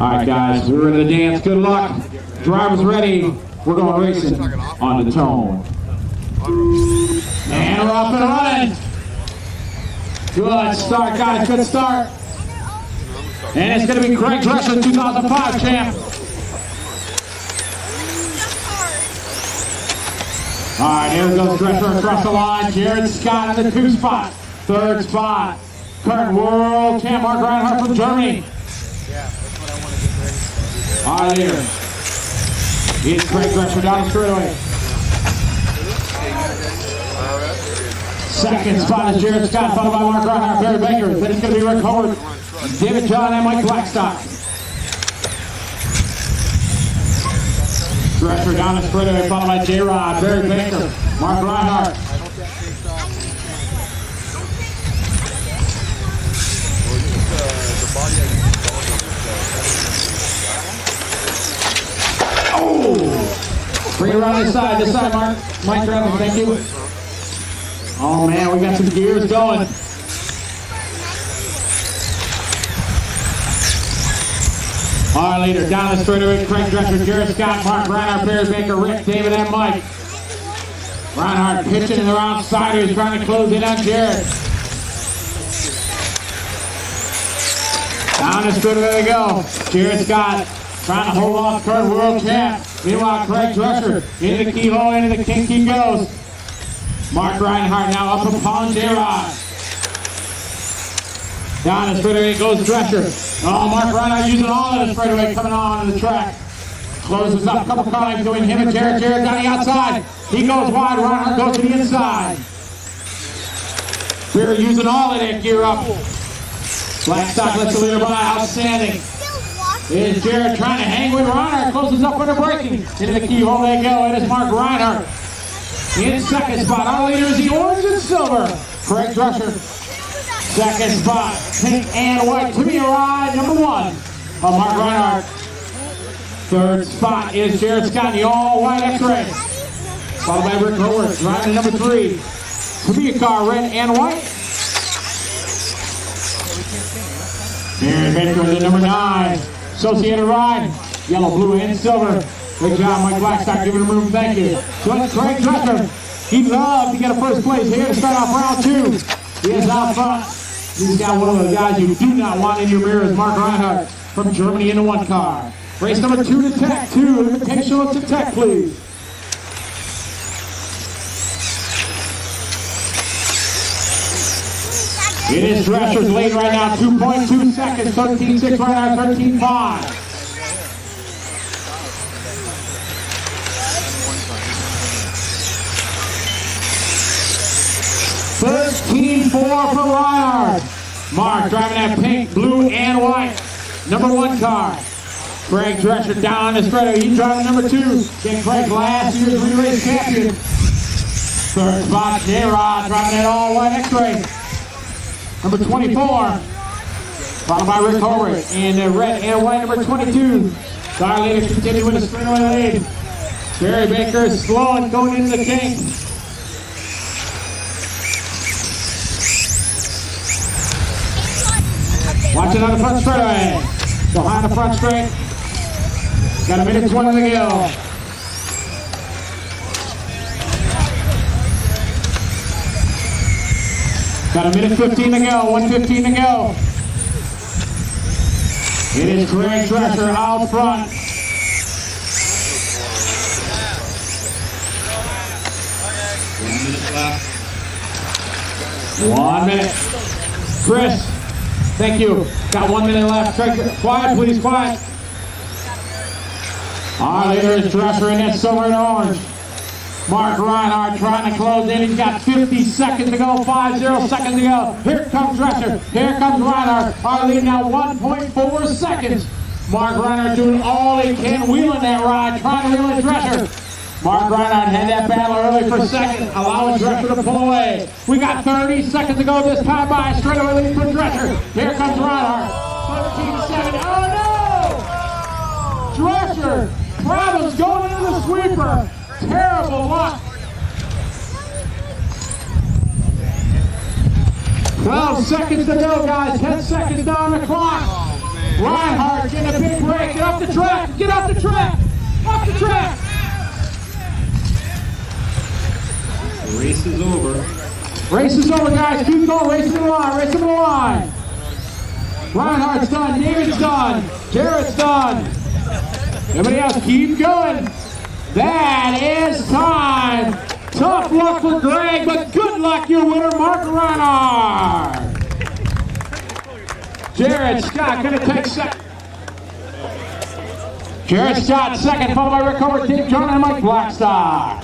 All right, guys, we're in the dance. Good luck. Drivers ready. We're going racing on the tone. And we're off and running. Good start, guys. Good start. And it's going to be Craig Drescher, 2005 champ. All right, here goes Drescher across the line. Jared Scott in the 2 spot. 3rd spot. Current world champ Mark Reinhardt from Germany. All right, here. It's Craig Drescher down the straightaway. 2nd spot is Jared Scott, followed by Mark Reinhardt, Barry Baker. Then it's going to be Rick Howard, David John, and Mike Blackstock. Drescher down the straightaway, followed by J-Rod, Barry Baker, Mark Reinhardt. Oh! Bring it around this side, Mark. Mike Reinhardt, thank you. Oh man, we got some gears going. Our leader down the straightaway, Craig Drescher, Jared Scott, Mark Reinhardt, Barry Baker, Rick, David, and Mike. Reinhardt pitching in the outside, he's trying to close in on Jared. Down the straightaway they go. Jared Scott trying to hold off current world champ. Meanwhile, Craig Drescher into the keyhole, into the kink he goes. Mark Reinhardt now up upon J-Rod. Down the straightaway goes Drescher. Oh, Mark Reinhardt using all of the straightaway coming on the track. Closes up a couple cars between him and Jared. Jared down the outside. He goes wide. Reinhardt goes to the inside. We're using all of that gear up. Blackstock lets the leader by. Outstanding. Is Jared trying to hang with Reinhardt. Closes up under braking. Into the keyhole they go. It is Mark Reinhardt. In 2nd spot, our leader is the orange and silver, Craig Drescher. 2nd spot, pink and white, to be a ride, number 1, of Mark Reinhardt. 3rd spot is Jared Scott, the all-white X-ray. Followed by Rick Howard, driving number 3. To be a car, red and white. Barry Baker is number 9. Associated ride, yellow, blue, and silver. Good job, Mike Blackstock, giving him room, thank you. So it's Craig Drescher. He'd love to get a 1st place here to start off round 2. He is out front. He's got one of the guys you do not want in your mirror, is Mark Reinhardt from Germany in the 1 car. Race number 2 to Tech, 2, Invitational to Tech, please. It is Drescher's lead right now, 2.2 seconds, 13.6 Reinhardt, 13.5. 13.4 for Reinhardt. Mark driving that pink, blue, and white. Number 1 car. Craig Drescher down the straightaway. He's driving number 2. Getting Craig last year's re-race champion. 3rd spot, J-Rod driving that all-white X-ray. Number 24. Followed by Rick Howard in the red and white, number 22. Our leaders continue with a straightaway lead. Barry Baker is slow and going into the kink. Watch it on the front straightaway. Behind the front straight. Got a minute 20 to go. Got a minute 15 to go. 1:15 to go. It is Craig Drescher out front. One minute. Chris, thank you. Got 1 minute left. Craig, quiet, please, quiet. Our leader is Drescher in that silver and orange. Mark Reinhardt trying to close in. He's got 50 seconds to go, 50 seconds to go. Here comes Drescher. Here comes Reinhardt. Our lead now 1.4 seconds. Mark Reinhardt doing all he can, wheeling that ride, trying to reel in Drescher. Mark Reinhardt had that battle early for 2nd, allowing Drescher to pull away. We got 30 seconds to go this time by a straightaway lead for Drescher. Here comes Reinhardt. 13-7. Oh no! Drescher, problems going into the sweeper. Terrible luck. 12 seconds to go, guys. 10 seconds down the clock. Reinhardt getting a big break. Get off the track. Get off the track. Off the track. The race is over. Race is over, guys. Keep going. Race to the line. Race to the line. Reinhardt's done. David's done. Jarrett's done. Everybody else, keep going. That is time. Tough luck for Greg, but good luck, your winner, Mark Reinhardt. Jarrett Scott going to take second. Jarrett Scott second, followed by Rick Hobart, Dave John, and Mike Blackstock.